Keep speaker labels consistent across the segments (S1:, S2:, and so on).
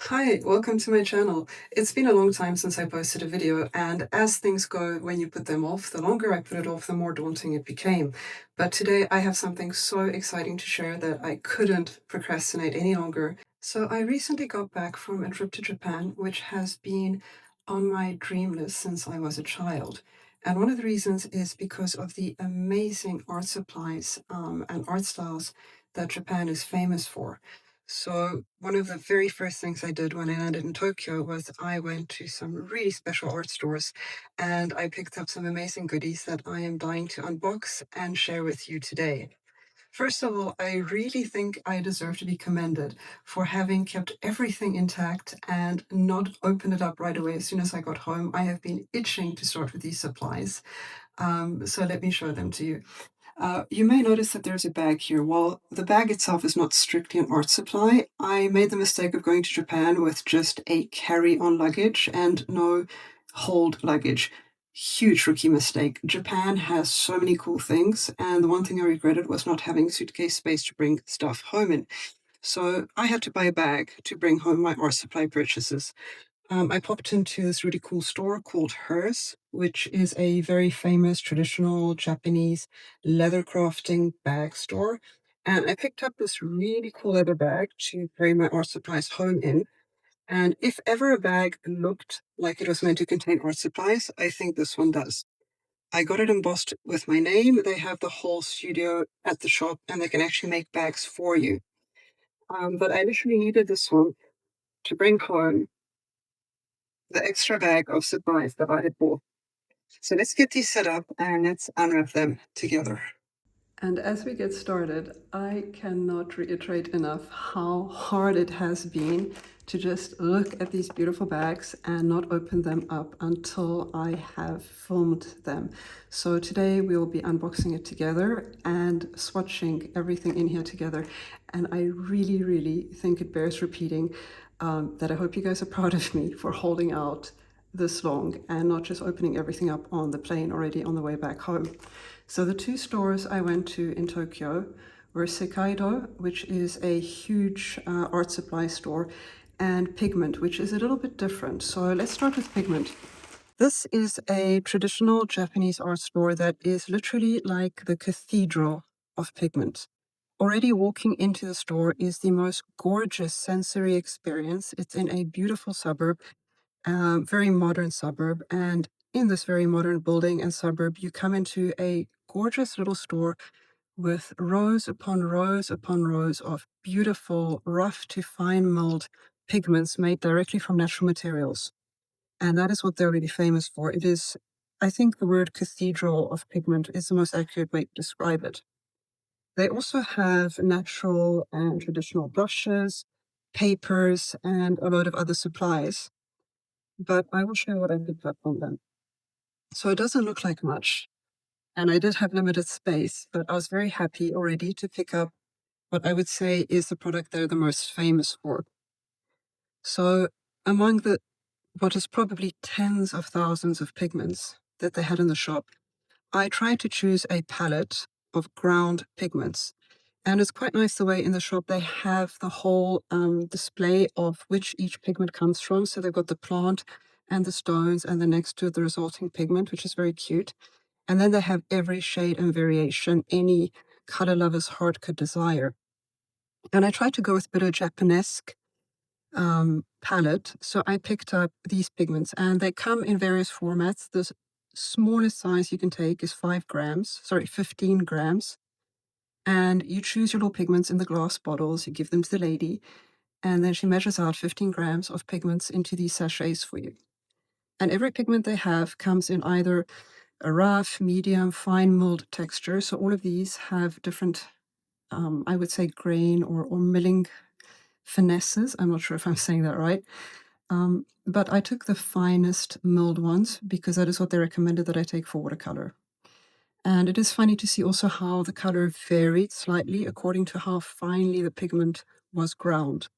S1: Hi, welcome to my channel. It's been a long time since I posted a video, and as things go, when you put them off, the longer I put it off, the more daunting it became. But today I have something so exciting to share that I couldn't procrastinate any longer. So I recently got back from a trip to Japan, which has been on my dream list since I was a child. And one of the reasons is because of the amazing art supplies and art styles that Japan is famous for. So one of the very first things I did when I landed in Tokyo was I went to some really special art stores and I picked up some amazing goodies that I am dying to unbox and share with you today. First of all, I really think I deserve to be commended for having kept everything intact and not opened it up right away as soon as I got home. I have been itching to start with these supplies. So let me show them to you. You may notice that there's a bag here. While the bag itself is not strictly an art supply, I made the mistake of going to Japan with just a carry-on luggage and no hold luggage. Huge rookie mistake. Japan has so many cool things, and the one thing I regretted was not having suitcase space to bring stuff home in. So I had to buy a bag to bring home my art supply purchases. I popped into this really cool store called Hers, which is a very famous traditional Japanese leather crafting bag store. And I picked up this really cool leather bag to carry my art supplies home in. And if ever a bag looked like it was meant to contain art supplies, I think this one does. I got it embossed with my name. They have the whole studio at the shop and they can actually make bags for you. But I literally needed this one to bring home the extra bag of supplies that I had bought. So let's get these set up and let's unwrap them together. And as we get started, I cannot reiterate enough how hard it has been to just look at these beautiful bags and not open them up until I have filmed them. So today we will be unboxing it together and swatching everything in here together. And I really think it bears repeating that I hope you guys are proud of me for holding out this long and not just opening everything up on the plane already on the way back home. So the two stores I went to in Tokyo were Sikaido, which is a huge art supply store, and Pigment, which is a little bit different. So let's start with Pigment. This is a traditional Japanese art store that is literally like the cathedral of pigment. Already walking into the store is the most gorgeous sensory experience. It's in a beautiful suburb, very modern suburb. And in this very modern building and suburb, you come into a gorgeous little store with rows upon rows upon rows of beautiful, rough to fine milled pigments made directly from natural materials. And that is what they're really famous for. It is, I think the word cathedral of pigment is the most accurate way to describe it. They also have natural and traditional brushes, papers, and a load of other supplies. But I will show you what I picked up from them. So it doesn't look like much, and I did have limited space, but I was very happy already to pick up what I would say is the product they're the most famous for. So among the what is probably tens of thousands of pigments that they had in the shop, I tried to choose a palette of ground pigments. And it's quite nice the way in the shop they have the whole display of which each pigment comes from. So they've got the plant and the stones and then next to the resulting pigment, which is very cute. And then they have every shade and variation any color lover's heart could desire. And I tried to go with a bit of Japanesque palette. So I picked up these pigments and they come in various formats. The smallest size you can take is 15 grams. And you choose your little pigments in the glass bottles, you give them to the lady, and then she measures out 15 grams of pigments into these sachets for you. And every pigment they have comes in either a rough, medium, fine milled texture. So all of these have different, I would say, grain or milling finesses. I'm not sure if I'm saying that right. But I took the finest milled ones because that is what they recommended that I take for watercolor. And it is funny to see also how the color varied slightly according to how finely the pigment was ground.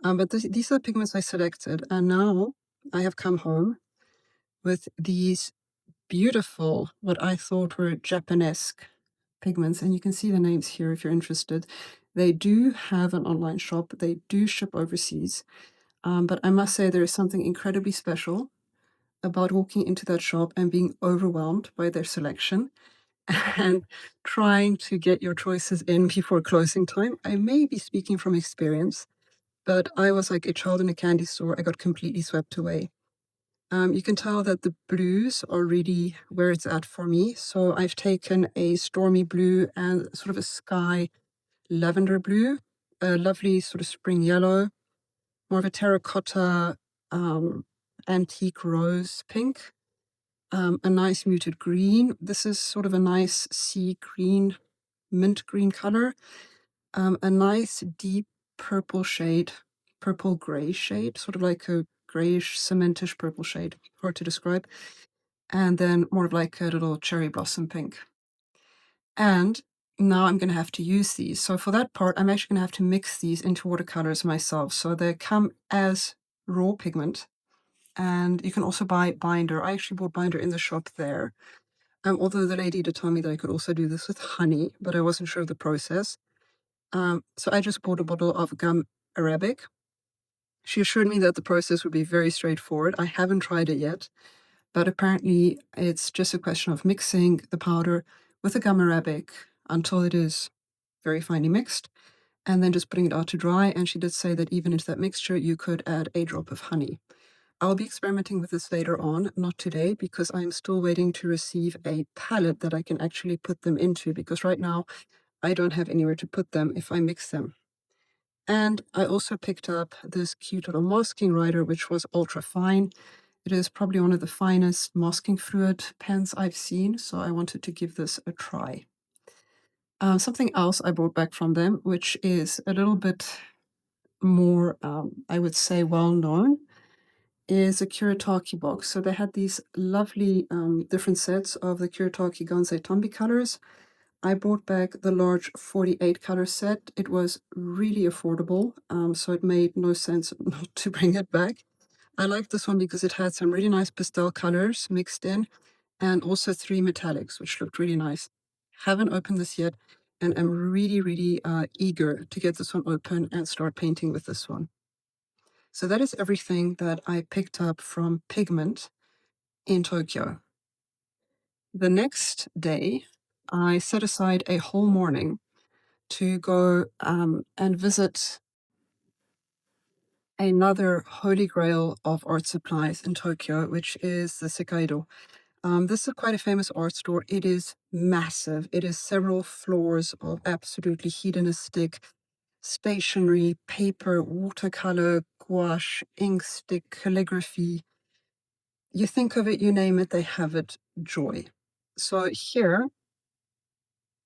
S1: But these are the pigments I selected, and now I have come home with these beautiful, what I thought were Japanesque pigments, and you can see the names here if you're interested. They do have an online shop, they do ship overseas. But I must say there is something incredibly special about walking into that shop and being overwhelmed by their selection and trying to get your choices in before closing time. I may be speaking from experience, but I was like a child in a candy store. I got completely swept away. You can tell that the blues are really where it's at for me. So I've taken a stormy blue and sort of a sky lavender blue, a lovely sort of spring yellow, more of a terracotta antique rose pink, a nice muted green. This is sort of a nice sea green, mint green color, a nice deep purple shade, purple gray shade, sort of like a grayish cementish purple shade, hard to describe, and then more of like a little cherry blossom pink. And now I'm going to have to use these. So for that part, I'm actually going to have to mix these into watercolors myself. So they come as raw pigment, and you can also buy binder. I actually bought binder in the shop there. Although the lady did tell me that I could also do this with honey, but I wasn't sure of the process. So I just bought a bottle of gum arabic. She assured me that the process would be very straightforward. I haven't tried it yet, but apparently it's just a question of mixing the powder with the gum arabic until it is very finely mixed, and then just putting it out to dry. And she did say that even into that mixture, you could add a drop of honey. I'll be experimenting with this later on, not today, because I'm still waiting to receive a palette that I can actually put them into, because right now I don't have anywhere to put them if I mix them. And I also picked up this cute little masking writer, which was ultra fine. It is probably one of the finest masking fluid pens I've seen, so I wanted to give this a try. Something else I brought back from them, which is a little bit more, I would say, well-known, is a Kuretake box. So they had these lovely different sets of the Kuretake Gansai Tambi colors. I brought back the large 48 color set. It was really affordable, so it made no sense not to bring it back. I liked this one because it had some really nice pastel colors mixed in, and also 3 metallics, which looked really nice. Haven't opened this yet, and I'm really eager to get this one open and start painting with this one. So that is everything that I picked up from Pigment in Tokyo. The next day, I set aside a whole morning to go and visit another holy grail of art supplies in Tokyo, which is the Sikaido. This is quite a famous art store. It is massive. It is several floors of absolutely hedonistic stationery, paper, watercolor, gouache, ink stick, calligraphy. You think of it, you name it, they have it, joy. So here,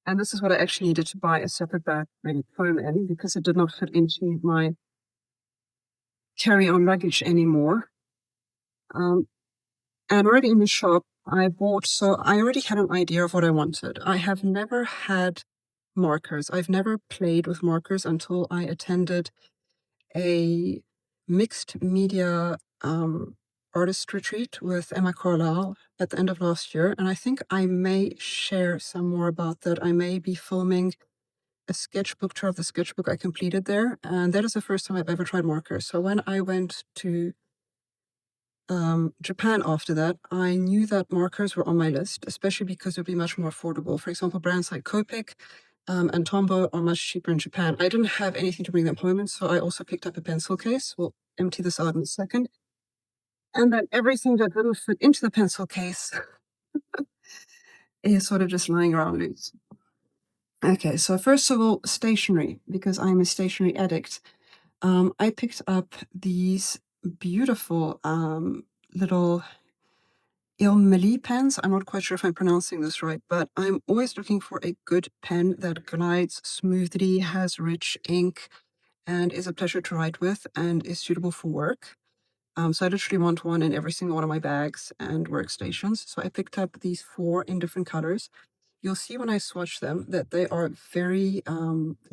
S1: and this is what I actually needed to buy a separate bag to bring home in because it did not fit into my carry-on luggage anymore. And already in the shop, I bought, so I already had an idea of what I wanted. I have never had markers. I've never played with markers until I attended a mixed media artist retreat with Emma Carlisle at the end of last year. And I think I may share some more about that. I may be filming a sketchbook tour of the sketchbook I completed there. And that is the first time I've ever tried markers. So when I went to Japan after that, I knew that markers were on my list, especially because it would be much more affordable. For example, brands like Copic and Tombow are much cheaper in Japan. I didn't have anything to bring them home in, so I also picked up a pencil case. We'll empty this out in a second. And then everything that didn't fit into the pencil case is sort of just lying around loose. Okay, so first of all, stationery, because I'm a stationery addict. I picked up these beautiful little Il pens. I'm not quite sure if I'm pronouncing this right, but I'm always looking for a good pen that glides smoothly, has rich ink, and is a pleasure to write with and is suitable for work. So I literally want one in every single one of my bags and workstations. So I picked up these 4 in different colors. You'll see when I swatch them that they are very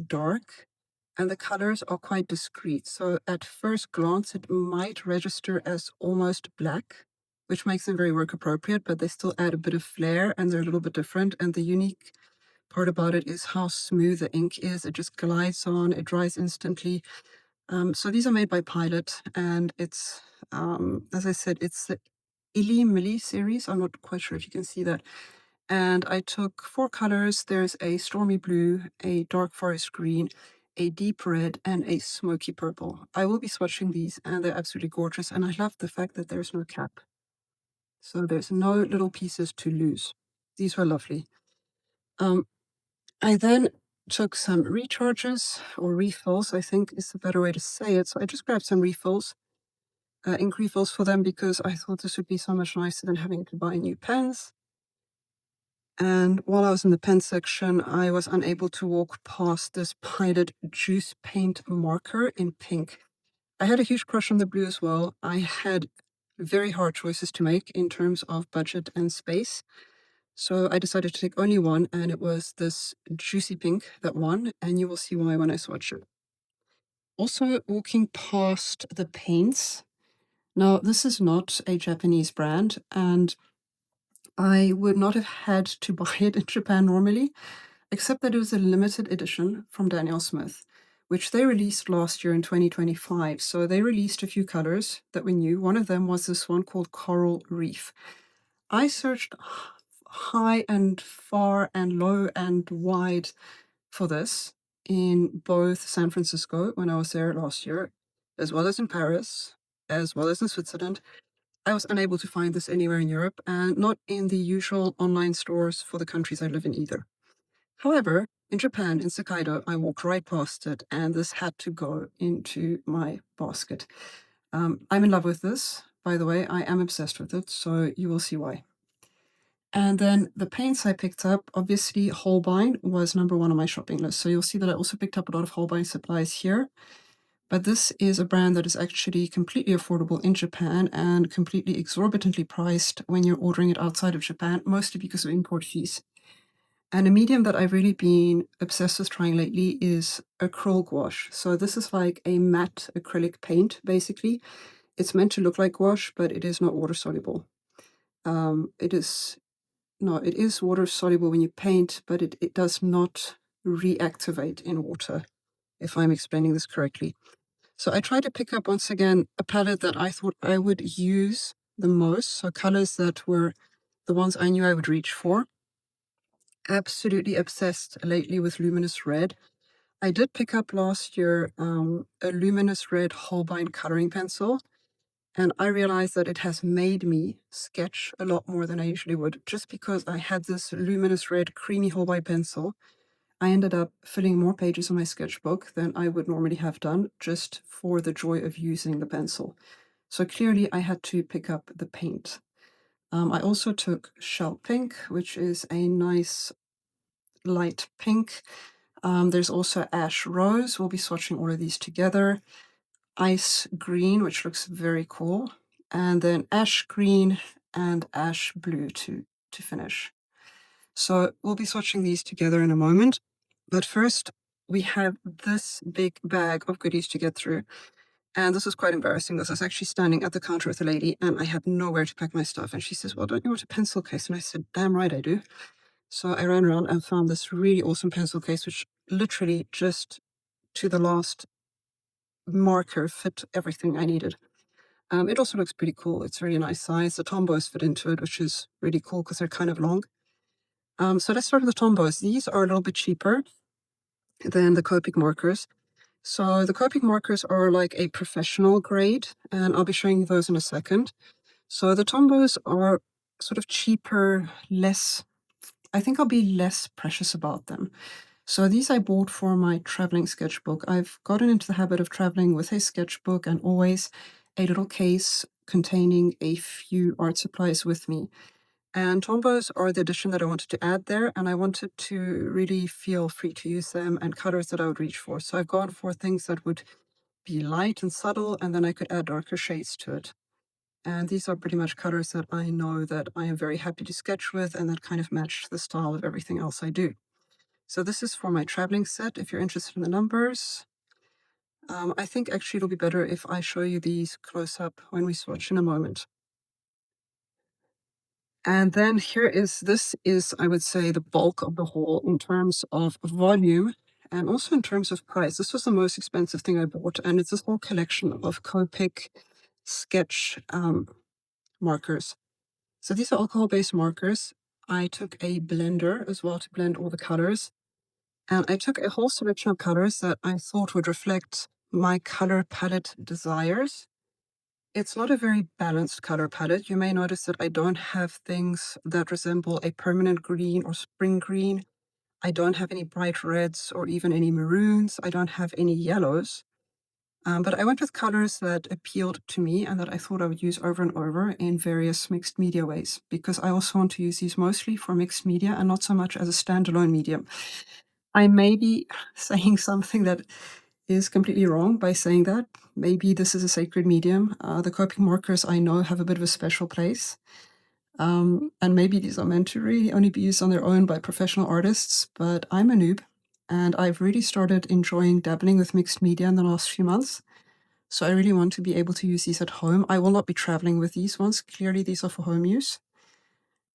S1: dark and the colors are quite discreet. So at first glance, it might register as almost black, which makes them very work appropriate, but they still add a bit of flair and they're a little bit different. And the unique part about it is how smooth the ink is. It just glides on, it dries instantly. So these are made by Pilot, and it's, as I said, it's the Illy Milli series. I'm not quite sure if you can see that. And I took 4 colors. There's a stormy blue, a dark forest green, a deep red, and a smoky purple. I will be swatching these, and they're absolutely gorgeous. And I love the fact that there's no cap. So there's no little pieces to lose. These were lovely. I then took some recharges, or refills, I think is the better way to say it. So I just grabbed some refills, ink refills for them, because I thought this would be so much nicer than having to buy new pens. And while I was in the pen section, I was unable to walk past this Pilot Juice Paint marker in pink. I had a huge crush on the blue as well. I had very hard choices to make in terms of budget and space. So I decided to take only one, and it was this juicy pink that won, and you will see why when I swatch it. Also, walking past the paints. Now, this is not a Japanese brand, and I would not have had to buy it in Japan normally, except that it was a limited edition from Daniel Smith, which they released last year in 2025. So they released a few colors that we knew. One of them was this one called Coral Reef. I searched high and far and low and wide for this in both San Francisco when I was there last year, as well as in Paris, as well as in Switzerland. I was unable to find this anywhere in Europe, and not in the usual online stores for the countries I live in either. However, in Japan, in Sikaido, I walked right past it, and this had to go into my basket. I'm in love with this, by the way. I am obsessed with it, so you will see why. And then the paints I picked up, obviously Holbein was number 1 on my shopping list. So you'll see that I also picked up a lot of Holbein supplies here. But this is a brand that is actually completely affordable in Japan and completely exorbitantly priced when you're ordering it outside of Japan, mostly because of import fees. And a medium that I've really been obsessed with trying lately is acryl gouache. So this is like a matte acrylic paint, basically. It's meant to look like gouache, but it is not water soluble. It is water soluble when you paint, but it does not reactivate in water, if I'm explaining this correctly. So I tried to pick up, once again, a palette that I thought I would use the most. So colors that were the ones I knew I would reach for. Absolutely obsessed lately with luminous red. I did pick up last year a luminous red Holbein coloring pencil, and I realized that it has made me sketch a lot more than I usually would. Just because I had this luminous red creamy Holbein pencil, I ended up filling more pages on my sketchbook than I would normally have done, just for the joy of using the pencil. So clearly I had to pick up the paint. I also took Shell Pink, which is a nice light pink. There's also Ash Rose. We'll be swatching all of these together. Ice Green, which looks very cool. And then Ash Green and Ash Blue to finish. So we'll be swatching these together in a moment. But first, we have this big bag of goodies to get through. And this was quite embarrassing because I was actually standing at the counter with a lady and I had nowhere to pack my stuff. And she says, "Well, don't you want a pencil case?" And I said, "Damn right I do." So I ran around and found this really awesome pencil case, which literally just to the last marker fit everything I needed. It also looks pretty cool. It's a really nice size. The Tombows fit into it, which is really cool because they're kind of long. So let's start with the Tombows. These are a little bit cheaper than the Copic markers. So the Copic markers are like a professional grade, and I'll be showing you those in a second. So the Tombows are sort of cheaper, I think I'll be less precious about them. So these I bought for my traveling sketchbook. I've gotten into the habit of traveling with a sketchbook and always a little case containing a few art supplies with me. And Tombows are the addition that I wanted to add there, and I wanted to really feel free to use them and colors that I would reach for. So I've gone for things that would be light and subtle, and then I could add darker shades to it. And these are pretty much colors that I know that I am very happy to sketch with and that kind of match the style of everything else I do. So this is for my traveling set, if you're interested in the numbers. I think actually it'll be better if I show you these close up when we swatch in a moment. And then this is, I would say, the bulk of the haul in terms of volume and also in terms of price. This was the most expensive thing I bought, and it's this whole collection of Copic sketch markers. So these are alcohol-based markers. I took a blender as well to blend all the colors, and I took a whole selection of colors that I thought would reflect my color palette desires. It's not a very balanced color palette. You may notice that I don't have things that resemble a permanent green or spring green. I don't have any bright reds or even any maroons. I don't have any yellows. But I went with colors that appealed to me and that I thought I would use over and over in various mixed media ways, because I also want to use these mostly for mixed media and not so much as a standalone medium. I may be saying something that is completely wrong by saying that. Maybe this is a sacred medium. The Copic markers I know have a bit of a special place. And maybe these are meant to really only be used on their own by professional artists, but I'm a noob, and I've really started enjoying dabbling with mixed media in the last few months. So I really want to be able to use these at home. I will not be traveling with these ones. Clearly, these are for home use.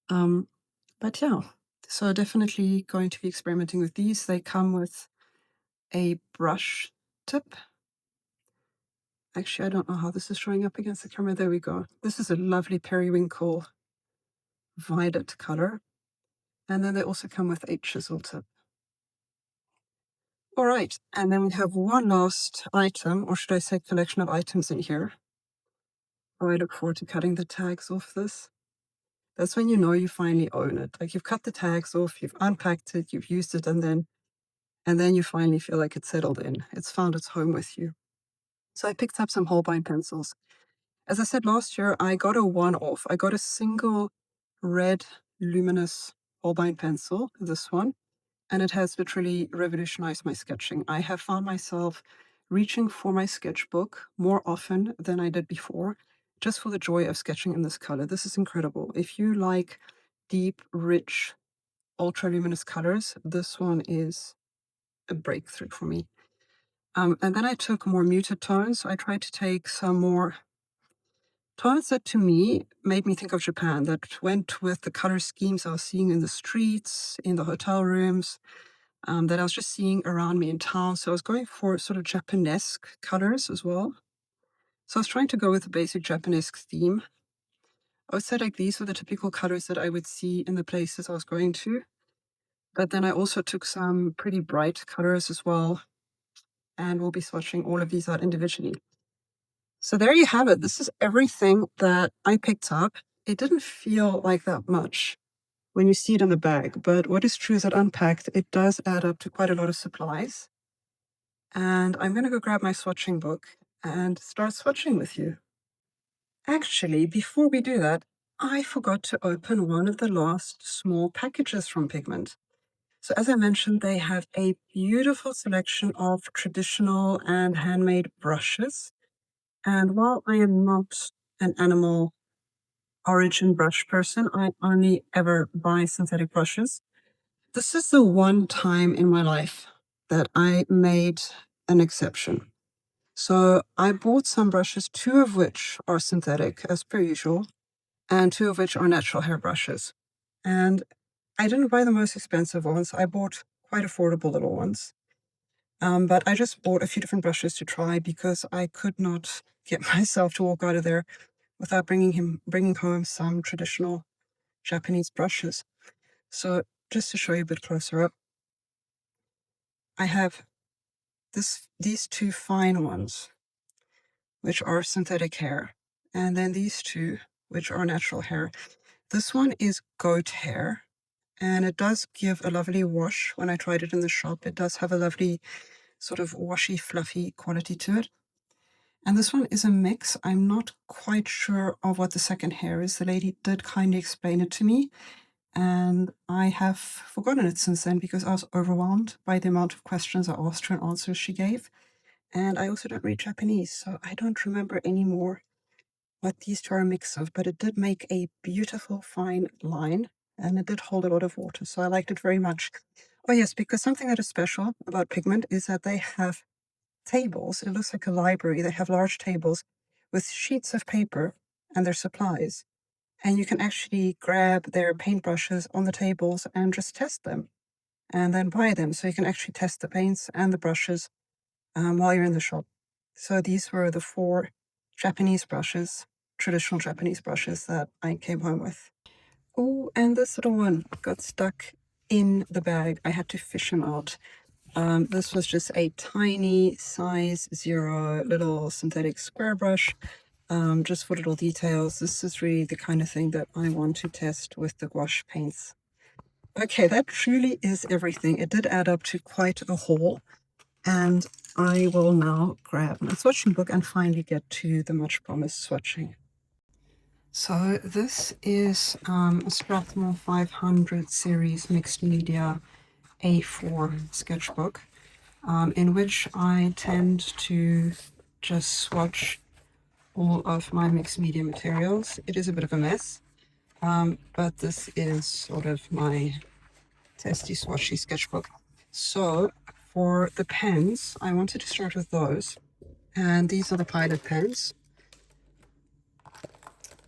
S1: But yeah, so definitely going to be experimenting with these. They come with a brush tip. Actually, I don't know how this is showing up against the camera. There we go. This is a lovely periwinkle violet color. And then they also come with a chisel tip. All right, and then we have one last item, or should I say collection of items in here. Oh, I look forward to cutting the tags off this. That's when you know you finally own it. Like, you've cut the tags off, you've unpacked it, you've used it, and then you finally feel like it's settled in. It's found its home with you. So I picked up some Holbein pencils. As I said last year, I got a one-off. I got a single red luminous Holbein pencil, this one, and it has literally revolutionized my sketching. I have found myself reaching for my sketchbook more often than I did before, just for the joy of sketching in this color. This is incredible. If you like deep, rich, ultra-luminous colors, this one is a breakthrough for me. And then I took more muted tones. I tried to take some more tones that to me made me think of Japan, that went with the color schemes I was seeing in the streets, in the hotel rooms, that I was just seeing around me in town. So I was going for sort of Japanesque colors as well. So I was trying to go with a basic Japanesque theme. I would say like these were the typical colors that I would see in the places I was going to. But then I also took some pretty bright colors as well, and we'll be swatching all of these out individually. So there you have it. This is everything that I picked up. It didn't feel like that much when you see it in the bag, but what is true is that unpacked, it does add up to quite a lot of supplies. And I'm going to go grab my swatching book and start swatching with you. Actually, before we do that, I forgot to open one of the last small packages from Pigment. So as I mentioned, they have a beautiful selection of traditional and handmade brushes. And while I am not an animal origin brush person, I only ever buy synthetic brushes. This is the one time in my life that I made an exception. So I bought some brushes, two of which are synthetic, as per usual, and two of which are natural hair brushes. And I didn't buy the most expensive ones. I bought quite affordable little ones. But I just bought a few different brushes to try because I could not get myself to walk out of there without bringing home some traditional Japanese brushes. So just to show you a bit closer up, I have these two fine ones, which are synthetic hair, and then these two, which are natural hair. This one is goat hair, and it does give a lovely wash. When I tried it in the shop, it does have a lovely sort of washy, fluffy quality to it. And this one is a mix. I'm not quite sure of what the second hair is. The lady did kindly explain it to me, and I have forgotten it since then because I was overwhelmed by the amount of questions I asked her and answers she gave. And I also don't read Japanese, so I don't remember anymore what these two are a mix of, but it did make a beautiful fine line, and it did hold a lot of water, so I liked it very much. Oh yes, because something that is special about Pigment is that they have tables. It looks like a library. They have large tables with sheets of paper and their supplies. And you can actually grab their paintbrushes on the tables and just test them. and then buy them so you can actually test the paints and the brushes while you're in the shop. So these were the 4 Japanese brushes, traditional Japanese brushes that I came home with. Oh, and this little one got stuck in the bag. I had to fish him out. This was just a tiny size 0 little synthetic square brush, just for little details. This is really the kind of thing that I want to test with the gouache paints. Okay, that truly is everything. It did add up to quite a haul, and I will now grab my swatching book and finally get to the much promised swatching. So this is a Strathmore 500 series mixed media A4 sketchbook, in which I tend to just swatch all of my mixed media materials. It is a bit of a mess, but this is sort of my testy swatchy sketchbook. So for the pens, I wanted to start with those, and these are the Pilot pens.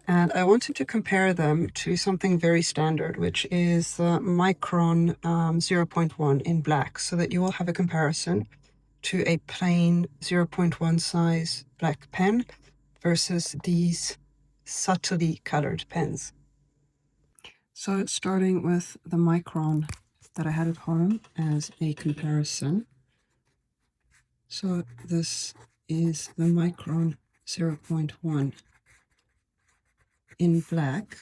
S1: And I wanted to compare them to something very standard, which is the Micron 0.1 in black, so that you will have a comparison to a plain 0.1 size black pen versus these subtly colored pens. So starting with the Micron that I had at home as a comparison. So this is the Micron 0.1 in black.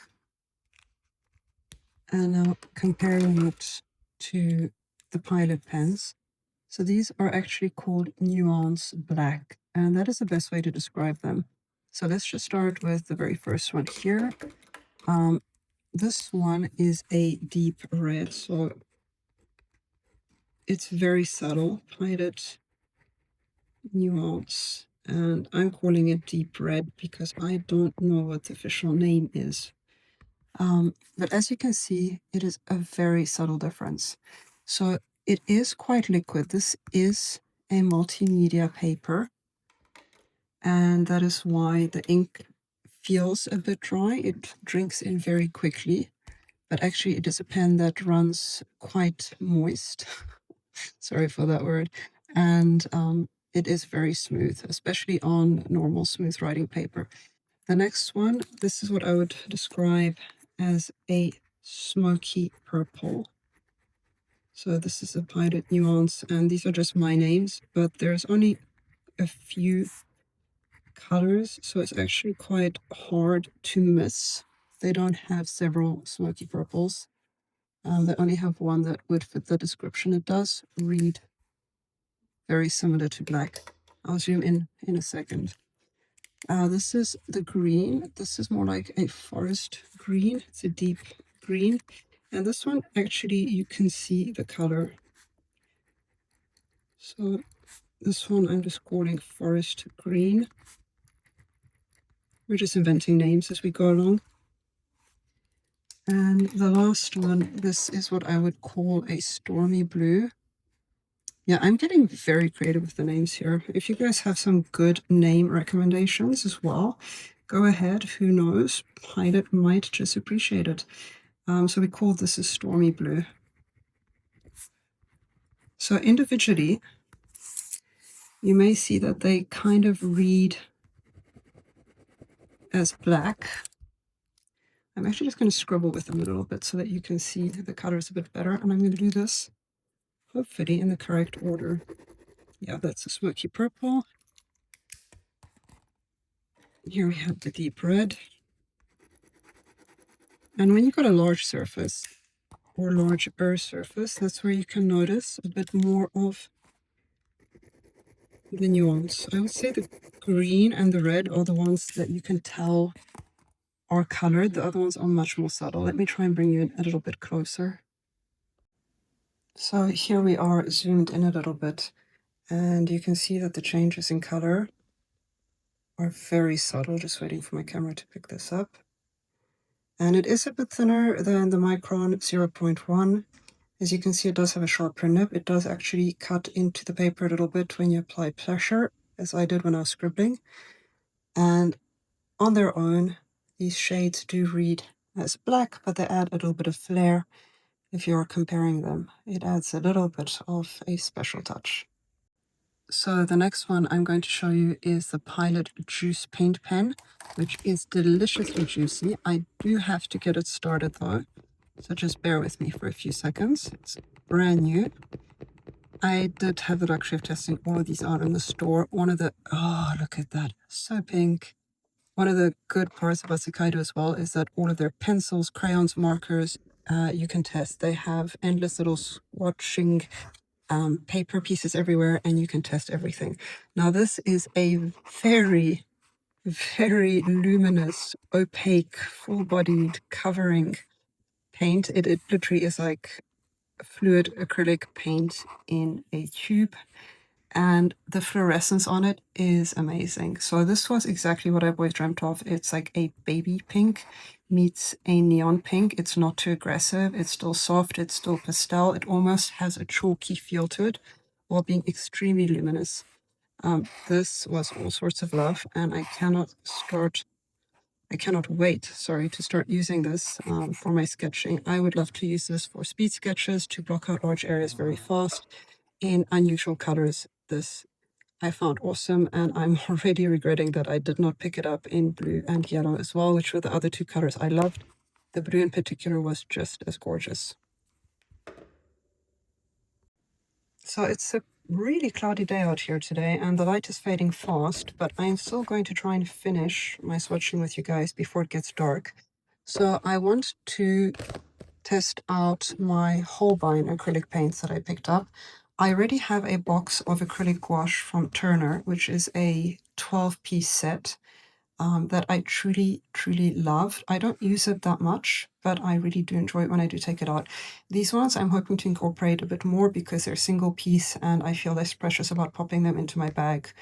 S1: And now comparing it to the Pilot pens. So these are actually called Nuance Black, and that is the best way to describe them. So let's just start with the very first one here. This one is a deep red, so it's very subtle, Pilot Nuance, and I'm calling it deep red because I don't know what the official name is. But as you can see, it is a very subtle difference. So it is quite liquid. This is a multimedia paper, and that is why the ink feels a bit dry. It drinks in very quickly, but actually it is a pen that runs quite moist. Sorry for that word. And it is very smooth, especially on normal smooth writing paper. The next one, this is what I would describe as a smoky purple. So this is a Pilot Nuance, and these are just my names, but there's only a few colors, so it's actually quite hard to miss. They don't have several smoky purples. They only have one that would fit the description. It does read very similar to black. I'll zoom in a second. This is the green. This is more like a forest green. It's a deep green. And this one, actually, you can see the color. So this one I'm just calling forest green. We're just inventing names as we go along. And the last one, this is what I would call a stormy blue. Yeah, I'm getting very creative with the names here. If you guys have some good name recommendations as well, go ahead. Who knows? Pilot might just appreciate it. So we call this a stormy blue. So individually, you may see that they kind of read as black. I'm actually just going to scribble with them a little bit so that you can see the colors a bit better. And I'm going to do this, hopefully, in the correct order. Yeah, that's a smoky purple. Here we have the deep red. And when you've got a large surface or larger surface, that's where you can notice a bit more of the nuance. I would say the green and the red are the ones that you can tell are colored. The other ones are much more subtle. Let me try and bring you in a little bit closer. So here we are zoomed in a little bit, and you can see that the changes in color are very subtle. Just waiting for my camera to pick this up. And it is a bit thinner than the Micron 0.1. As you can see, it does have a sharper nib. It does actually cut into the paper a little bit when you apply pressure, as I did when I was scribbling. And on their own, these shades do read as black, but they add a little bit of flair. if you're comparing them. It adds a little bit of a special touch. So the next one I'm going to show you is the Pilot Juice Paint Pen, which is deliciously juicy. I do have to get it started though, so just bear with me for a few seconds. It's brand new. I did have the luxury of testing all of these out in the store. One of the, oh, look at that, so pink. One of the good parts about Sikaido as well is that all of their pencils, crayons, markers, you can test. They have endless little swatching paper pieces everywhere, and you can test everything. Now this is a very, very luminous, opaque, full-bodied covering paint. It literally is like fluid acrylic paint in a tube, and the fluorescence on it is amazing. So this was exactly what I've always dreamt of. It's like a baby pink meets a neon pink. It's not too aggressive. It's still soft. It's still pastel. It almost has a chalky feel to it while being extremely luminous. This was all sorts of love, and I cannot wait, sorry, to start using this for my sketching. I would love to use this for speed sketches to block out large areas very fast in unusual colors. This I found awesome, and I'm already regretting that I did not pick it up in blue and yellow as well, which were the other two colors I loved. The blue in particular was just as gorgeous. So it's a really cloudy day out here today, and the light is fading fast, but I'm still going to try and finish my swatching with you guys before it gets dark. So I want to test out my Holbein acrylic paints that I picked up. I already have a box of acrylic gouache from Turner, which is a 12-piece set that I truly, truly love. I don't use it that much, but I really do enjoy it when I do take it out. These ones I'm hoping to incorporate a bit more because they're single piece and I feel less precious about popping them into my bag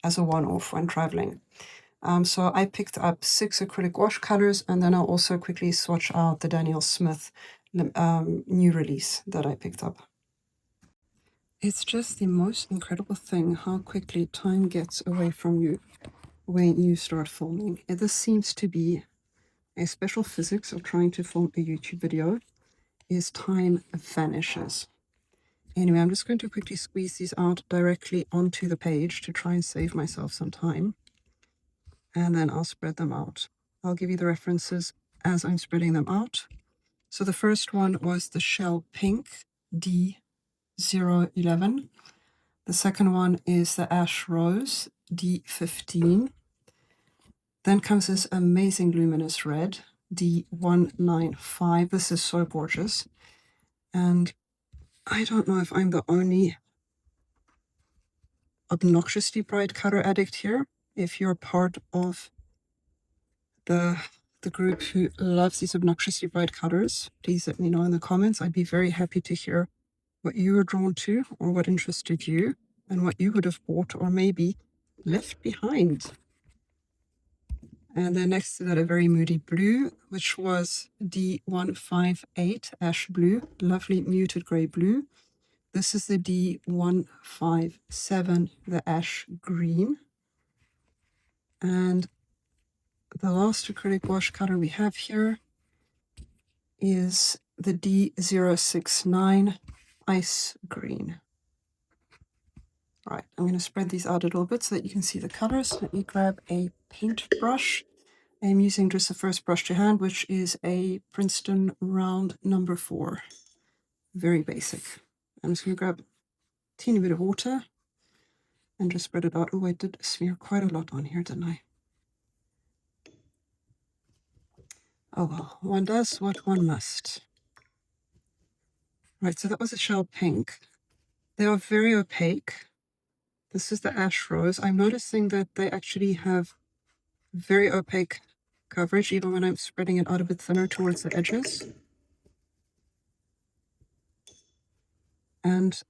S1: as a one-off when traveling. So I picked up 6 acrylic gouache colors, and then I'll also quickly swatch out the Daniel Smith new release that I picked up. It's just the most incredible thing how quickly time gets away from you when you start filming. This seems to be a special physics of trying to film a YouTube video, is time vanishes. Anyway, I'm just going to quickly squeeze these out directly onto the page to try and save myself some time. And then I'll spread them out. I'll give you the references as I'm spreading them out. So the first one was the Shell Pink D011. The second one is the Ash Rose D15. Then comes this amazing luminous red, D195. This is so gorgeous. And I don't know if I'm the only obnoxiously bright color addict here. If you're part of the group who loves these obnoxiously bright colors, please let me know in the comments. I'd be very happy to hear what you were drawn to or what interested you and what you would have bought or maybe left behind. And then next to that, a very moody blue, which was D158 Ash Blue, lovely muted gray blue. This is the D157, the Ash Green. And the last acrylic gouache color we have here is the D069 Ice Green. All right, I'm going to spread these out a little bit so that you can see the colors. Let me grab a paintbrush. I'm using just the first brush to hand, which is a Princeton round number 4. Very basic. I'm just going to grab a teeny bit of water and just spread it out. Oh, I did smear quite a lot on here, didn't I? Oh well, one does what one must. Right, so that was a Shell Pink. They are very opaque. This is the Ash Rose. I'm noticing that they actually have very opaque coverage, even when I'm spreading it out a bit thinner towards the edges. And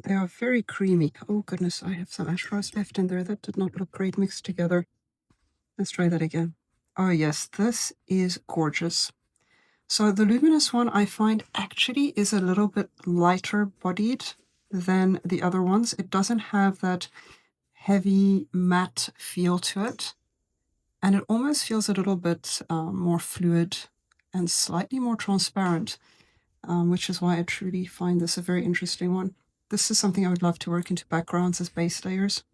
S1: they are very creamy. Oh goodness, I have some Ash Rose left in there. That did not look great mixed together. Let's try that again. Oh yes, this is gorgeous. So the luminous one I find actually is a little bit lighter bodied than the other ones. It doesn't have that heavy matte feel to it. And it almost feels a little bit more fluid and slightly more transparent. which is why I truly find this a very interesting one. This is something I would love to work into backgrounds as base layers.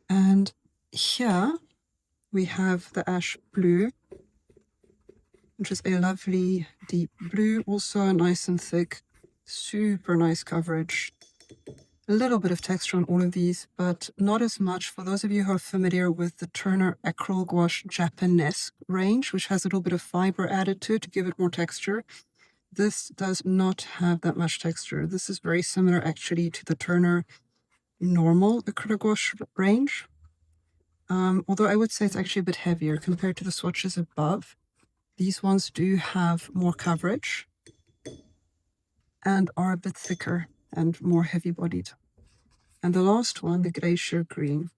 S1: And here we have the ash blue, which is a lovely deep blue, also nice and thick, super nice coverage. A little bit of texture on all of these, but not as much. For those of you who are familiar with the Turner Acryl Gouache Japanese range, which has a little bit of fiber added to it to give it more texture, this does not have that much texture. This is very similar actually to the Turner normal acrylic gouache range. Although I would say it's actually a bit heavier compared to the swatches above. These ones do have more coverage and are a bit thicker and more heavy-bodied. And the last one, the glacier green.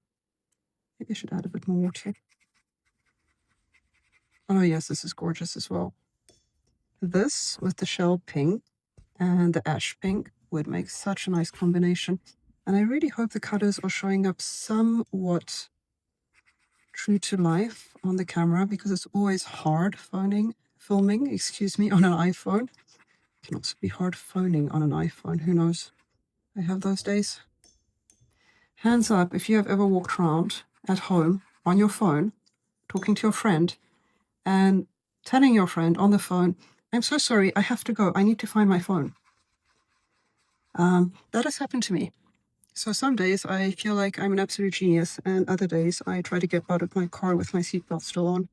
S1: Maybe I should add a bit more water. Oh yes, this is gorgeous as well. This with the shell pink and the ash pink would make such a nice combination. And I really hope the colors are showing up somewhat true to life on the camera, because it's always hard filming, on an iPhone. It can also be hard phoning on an iPhone, who knows? I have those days. Hands up if you have ever walked around at home on your phone, talking to your friend, and telling your friend on the phone, I'm so sorry, I have to go, I need to find my phone. That has happened to me. So some days I feel like I'm an absolute genius, and other days I try to get out of my car with my seatbelt still on.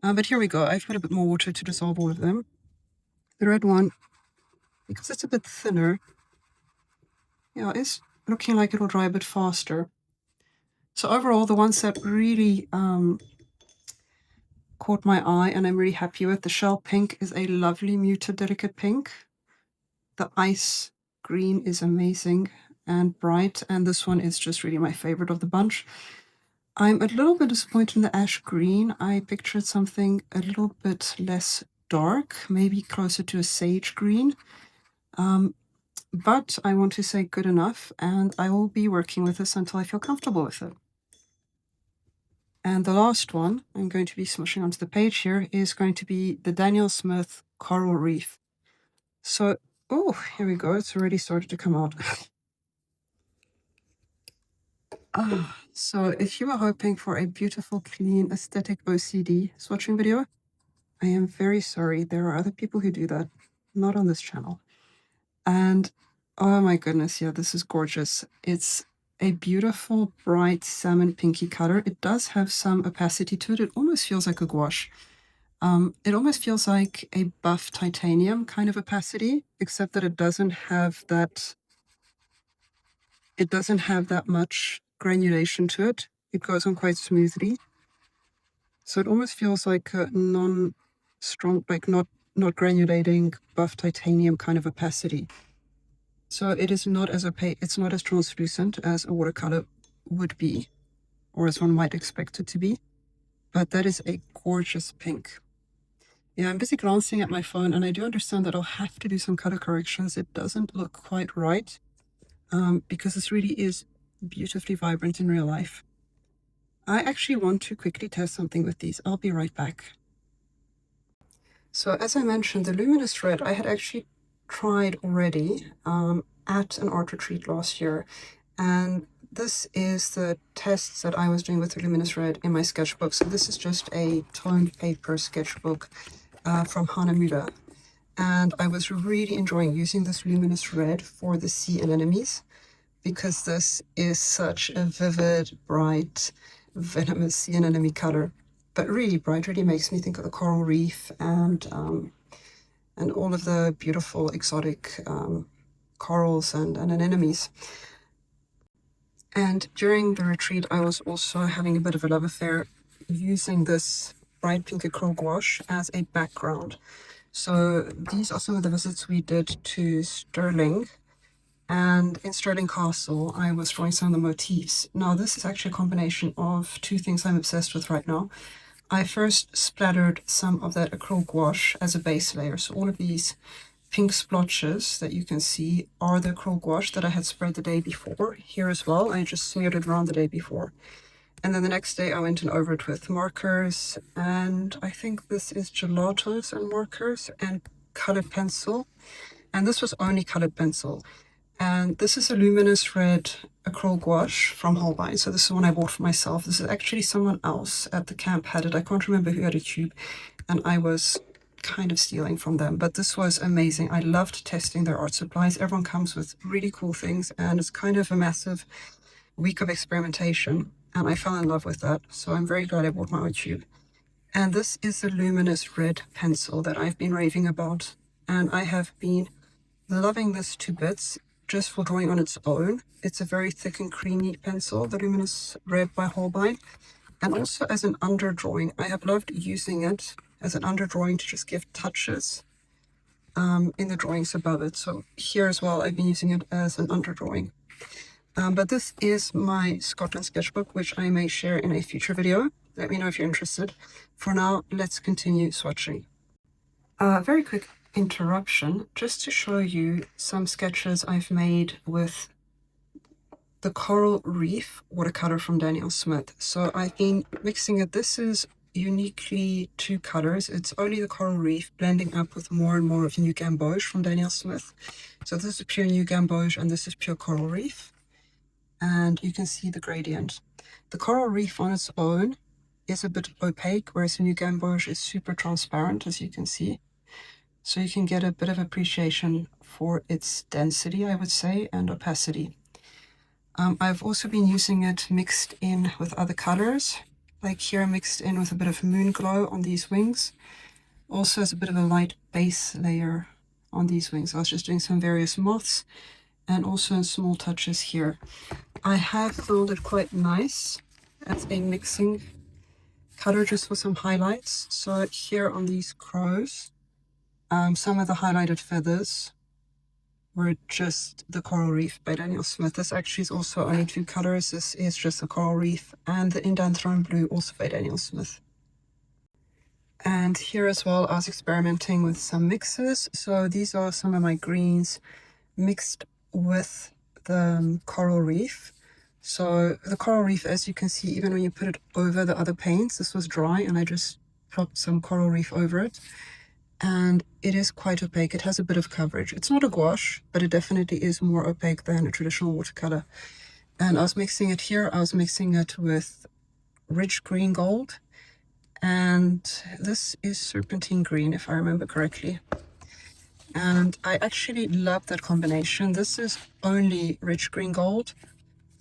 S1: But here we go. I've put a bit more water to dissolve all of them. The red one, because it's a bit thinner, yeah, is looking like it'll dry a bit faster. So overall, the ones that really caught my eye and I'm really happy with, the shell pink is a lovely muted delicate pink. The ice green is amazing and bright, and this one is just really my favorite of the bunch. I'm a little bit disappointed in the ash green. I pictured something a little bit less dark, maybe closer to a sage green. But I want to say good enough, and I will be working with this until I feel comfortable with it. And the last one I'm going to be smushing onto the page here is going to be the Daniel Smith Coral Reef. So, oh, here we go. It's already started to come out. So if you are hoping for a beautiful, clean, aesthetic OCD swatching video, I am very sorry. There are other people who do that, not on this channel. And oh my goodness, yeah, this is gorgeous. It's a beautiful, bright salmon pinky color. It does have some opacity to it. It almost feels like a gouache. It almost feels like a buff titanium kind of opacity, except that it doesn't have that much granulation to it. It goes on quite smoothly. So it almost feels like a non-strong, like not granulating buff titanium kind of opacity. So it is not as opaque, it's not as translucent as a watercolor would be, or as one might expect it to be. But that is a gorgeous pink. Yeah, I'm busy glancing at my phone, and I do understand that I'll have to do some color corrections. It doesn't look quite right, because this really is beautifully vibrant in real life. I actually want to quickly test something with these. I'll be right back. So as I mentioned, the luminous red I had actually tried already at an art retreat last year, and this is the tests that I was doing with the luminous red in my sketchbook. So this is just a toned paper sketchbook from Hanamura, and I was really enjoying using this luminous red for the sea anemones, because this is such a vivid, bright, venomous sea anemone color, but really bright. Really makes me think of the coral reef and all of the beautiful exotic corals and anemones. And during the retreat, I was also having a bit of a love affair using this bright pink acryl gouache as a background. So these are some of the visits we did to Stirling. And in Stirling Castle, I was drawing some of the motifs. Now, this is actually a combination of two things I'm obsessed with right now. I first splattered some of that acryl gouache as a base layer. So all of these pink splotches that you can see are the acryl gouache that I had spread the day before. Here as well, I just smeared it around the day before. And then the next day I went in over it with markers, and I think this is gelatos and markers, and colored pencil, and this was only colored pencil. And this is a luminous red acryl gouache from Holbein. So this is one I bought for myself. This is actually someone else at the camp had it. I can't remember who had a tube, and I was kind of stealing from them. But this was amazing. I loved testing their art supplies. Everyone comes with really cool things, and it's kind of a massive week of experimentation. And I fell in love with that. So I'm very glad I bought my own tube. And this is the luminous red pencil that I've been raving about. And I have been loving this to bits just for drawing on its own. It's a very thick and creamy pencil, the luminous red by Holbein. And also as an underdrawing, I have loved using it as an underdrawing to just give touches in the drawings above it. So here as well, I've been using it as an underdrawing. But this is my Scotland sketchbook, which I may share in a future video. Let me know if you're interested. For now, let's continue swatching. Very quick interruption, just to show you some sketches I've made with the Coral Reef watercolor from Daniel Smith. So I've been mixing it. This is uniquely two colors. It's only the Coral Reef blending up with more and more of New Gamboge from Daniel Smith. So this is pure New Gamboge and this is pure Coral Reef. And you can see the gradient. The Coral Reef on its own is a bit opaque, whereas the New Gamboge is super transparent, as you can see. So you can get a bit of appreciation for its density, I would say, and opacity. I've also been using it mixed in with other colors, like here mixed in with a bit of moon glow on these wings. Also as a bit of a light base layer on these wings. I was just doing some various moths and also in small touches here. I have found it quite nice as a mixing color just for some highlights. So here on these crows, some of the highlighted feathers were just the Coral Reef by Daniel Smith. This actually is also only two colors. This is just the Coral Reef and the Indanthrone Blue, also by Daniel Smith. And here as well, I was experimenting with some mixes. So these are some of my greens mixed with the Coral Reef. So the Coral Reef, as you can see, even when you put it over the other paints, this was dry and I just plopped some Coral Reef over it. And it is quite opaque. It has a bit of coverage. It's not a gouache, but it definitely is more opaque than a traditional watercolor. And I was mixing it here. I was mixing it with rich green gold. And this is serpentine green, if I remember correctly. And I actually love that combination. This is only rich green gold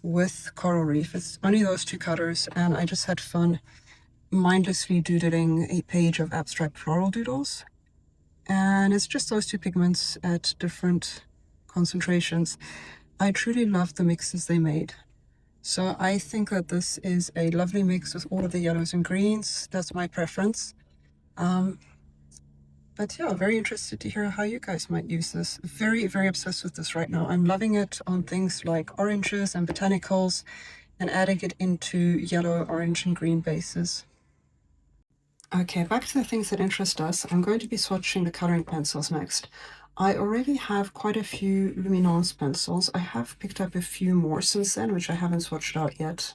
S1: with Coral Reef. It's only those two colors. And I just had fun mindlessly doodling a page of abstract floral doodles. And it's just those two pigments at different concentrations. I truly love the mixes they made. So I think that this is a lovely mix with all of the yellows and greens. That's my preference. But yeah, very interested to hear how you guys might use this. Very, very obsessed with this right now. I'm loving it on things like oranges and botanicals and adding it into yellow, orange, and green bases. Okay, back to the things that interest us. I'm going to be swatching the coloring pencils next. I already have quite a few luminance pencils. I have picked up a few more since then, which I haven't swatched out yet.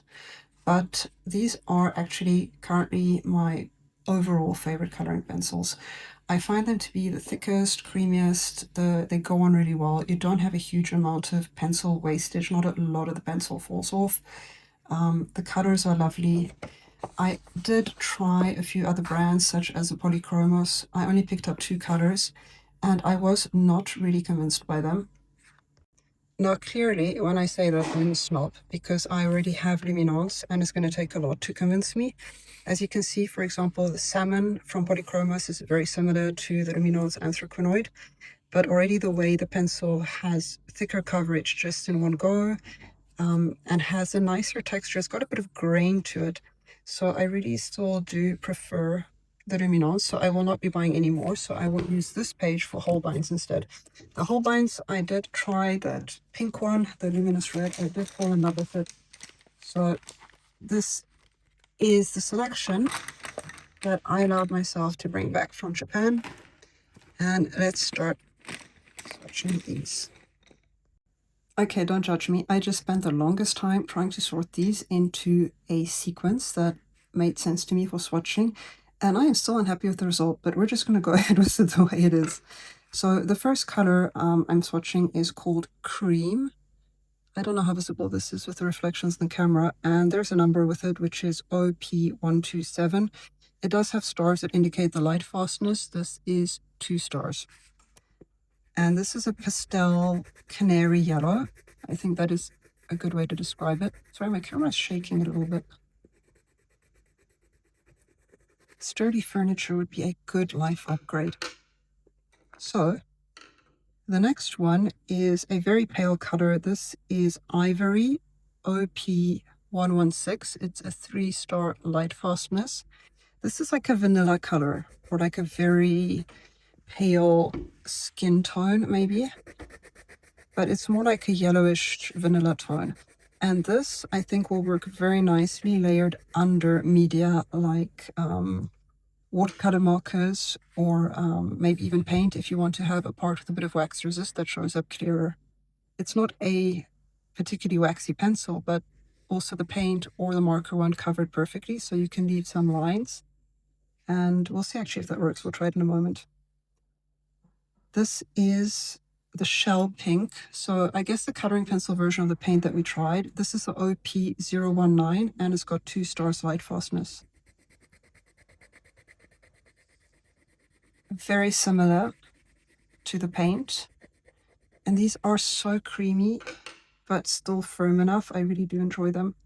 S1: But these are actually currently my overall favorite coloring pencils. I find them to be the thickest, creamiest, they go on really well. You don't have a huge amount of pencil wastage, not a lot of the pencil falls off. The colors are lovely. I did try a few other brands, such as the Polychromos. I only picked up two colors, and I was not really convinced by them. Now, clearly, when I say that, I'm a snob, because I already have luminance, and it's going to take a lot to convince me. As you can see, for example, the salmon from Polychromos is very similar to the luminance anthraquinoid, but already the way the pencil has thicker coverage just in one go, and has a nicer texture. It's got a bit of grain to it. So I really still do prefer the luminance, so I will not be buying any more. So I will use this page for Holbeins instead. The Holbeins, I did try that pink one, the luminous red. I did fall in love with it. So this is the selection that I allowed myself to bring back from Japan. And let's start swatching these. Okay, don't judge me. I just spent the longest time trying to sort these into a sequence that made sense to me for swatching. And I am still unhappy with the result, but we're just going to go ahead with it the way it is. So the first color I'm swatching is called Cream. I don't know how visible this is with the reflections in the camera, and there's a number with it, which is OP127. It does have stars that indicate the light fastness. This is 2 stars. And this is a pastel canary yellow. I think that is a good way to describe it. Sorry, my camera is shaking a little bit. Sturdy furniture would be a good life upgrade. So the next one is a very pale color. This is Ivory OP116. It's a 3-star light fastness. This is like a vanilla color, or like a very pale skin tone maybe, but it's more like a yellowish vanilla tone. And this I think will work very nicely layered under media like watercolor markers, or maybe even paint if you want to have a part with a bit of wax resist that shows up clearer. It's not a particularly waxy pencil, but also the paint or the marker won't cover it perfectly, so you can leave some lines. And we'll see actually if that works. We'll try it in a moment. This is the shell pink. So I guess the coloring pencil version of the paint that we tried. This is the OP019, and it's got 2 stars light fastness. Very similar to the paint. And these are so creamy, but still firm enough. I really do enjoy them.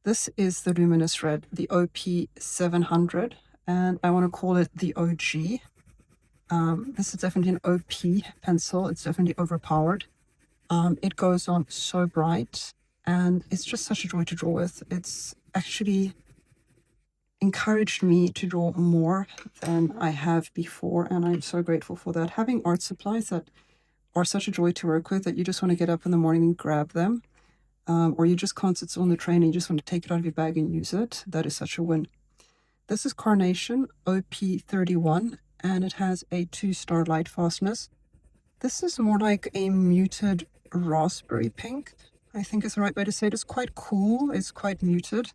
S1: This is the luminous red, the OP700, and I want to call it the OG. This is definitely an OP pencil. It's definitely overpowered. It goes on so bright, and it's just such a joy to draw with. It's actually encouraged me to draw more than I have before, and I'm so grateful for that. Having art supplies that are such a joy to work with that you just want to get up in the morning and grab them, or you just can't sit on the train and you just want to take it out of your bag and use it, that is such a win. This is Carnation OP31, and it has a 2-star light fastness. This is more like a muted raspberry pink, I think is the right way to say it. It's quite cool, it's quite muted.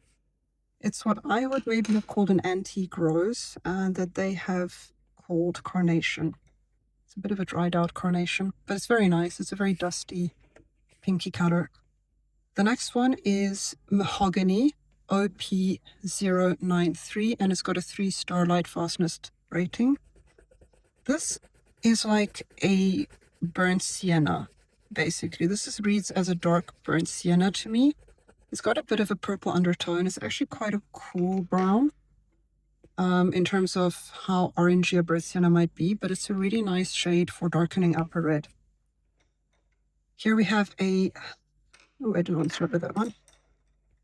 S1: It's what I would maybe have called an antique rose, and that they have called Carnation. It's a bit of a dried out carnation, but it's very nice. It's a very dusty, pinky color. The next one is Mahogany OP093, and it's got a 3-star light fastness rating. This is like a burnt sienna, basically. This reads as a dark burnt sienna to me. It's got a bit of a purple undertone. It's actually quite a cool brown in terms of how orangey a burnt sienna might be, but it's a really nice shade for darkening up a red. Here we have I didn't want to start with that one.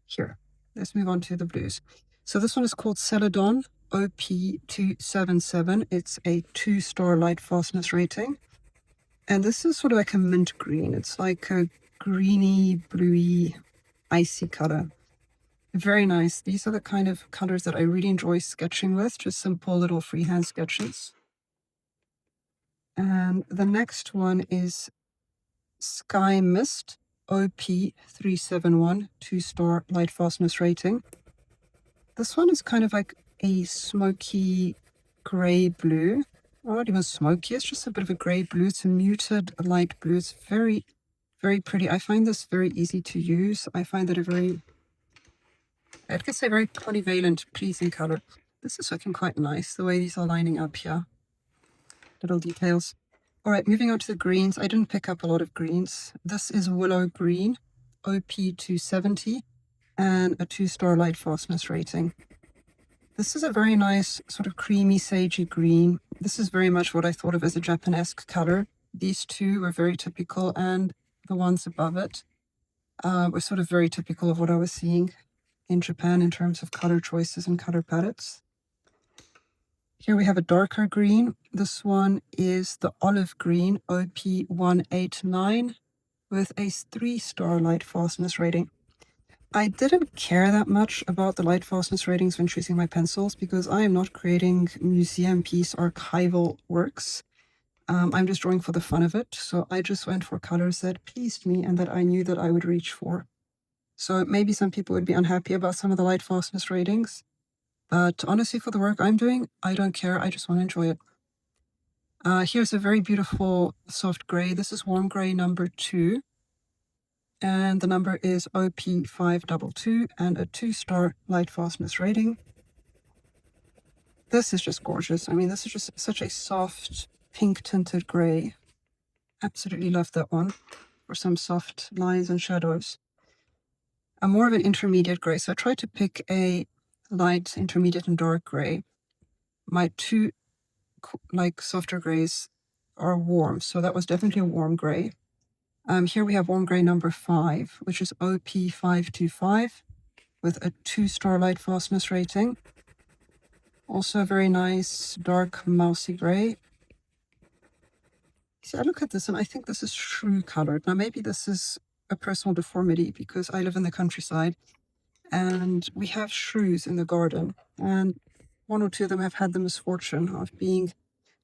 S1: Here, let's move on to the blues. So this one is called Celadon OP277. It's a 2-star light fastness rating. And this is sort of like a mint green. It's like a greeny, bluey, icy color. Very nice. These are the kind of colors that I really enjoy sketching with, just simple little freehand sketches. And the next one is Sky Mist OP371, 2-star light fastness rating. This one is kind of like a smoky gray blue. Well, not even smoky, it's just a bit of a gray blue. It's a muted light blue. It's very, very pretty. I find this very easy to use. I find it a very, I could say very polyvalent, pleasing color. This is looking quite nice, the way these are lining up here. Little details. All right, moving on to the greens. I didn't pick up a lot of greens. This is Willow Green, OP270, and a 2-star light fastness rating. This is a very nice sort of creamy, sagey green. This is very much what I thought of as a Japanesque color. These two were very typical, and the ones above it were sort of very typical of what I was seeing in Japan in terms of color choices and color palettes. Here we have a darker green. This one is the Olive Green OP189 with a 3-star light fastness rating. I didn't care that much about the light fastness ratings when choosing my pencils because I am not creating museum piece archival works. I'm just drawing for the fun of it, so I just went for colors that pleased me and that I knew that I would reach for. So maybe some people would be unhappy about some of the light fastness ratings, But honestly, for the work I'm doing, I don't care. I just want to enjoy it. Here's a very beautiful soft gray. This is warm gray number 2. And the number is OP522 and a 2-star light fastness rating. This is just gorgeous. I mean, this is just such a soft pink tinted gray. Absolutely love that one for some soft lines and shadows. I'm more of an intermediate gray, so I tried to pick a light, intermediate, and dark gray. My 2 like softer grays are warm, so that was definitely a warm gray. Here we have warm gray number 5, which is OP525 with a 2-star light fastness rating. Also a very nice dark mousy gray. See, I look at this and I think this is shrew colored. Now maybe this is a personal deformity because I live in the countryside and we have shrews in the garden, and 1 or 2 of them have had the misfortune of being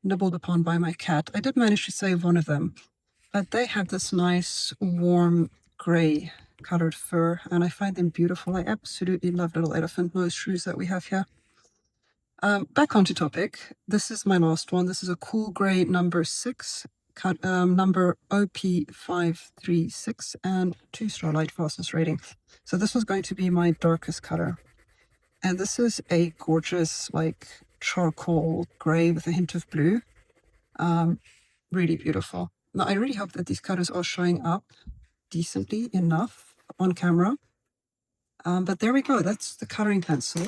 S1: nibbled upon by my cat. I did manage to save one of them, but they have this nice warm gray colored fur and I find them beautiful. I absolutely love little elephant nose shrews that we have here. Back onto topic. This is my last one. This is a cool gray number 6, number OP536 and 2-star light fastness rating. So this was going to be my darkest color. And this is a gorgeous like charcoal gray with a hint of blue. Really beautiful. Now I really hope that these colors are showing up decently enough on camera. But there we go. That's the coloring pencil.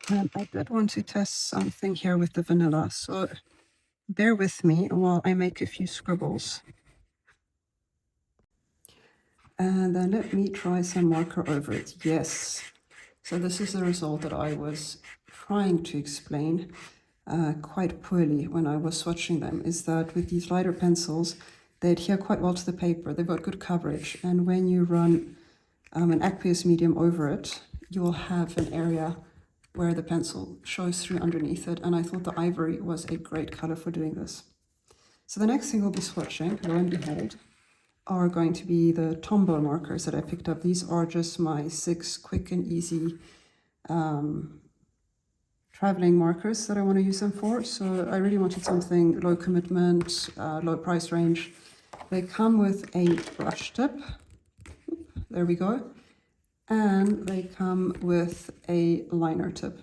S1: And I did want to test something here with the vanilla, so bear with me while I make a few scribbles. And then let me try some marker over it. Yes. So this is the result that I was trying to explain quite poorly when I was swatching them, is that with these lighter pencils, they adhere quite well to the paper. They've got good coverage. And when you run an aqueous medium over it, you will have an area where the pencil shows through underneath it, and I thought the ivory was a great color for doing this. So the next thing we'll be swatching, lo and behold, are going to be the Tombow markers that I picked up. These are just my 6 quick and easy traveling markers that I want to use them for. So I really wanted something low commitment, low price range. They come with a brush tip. There we go. And they come with a liner tip.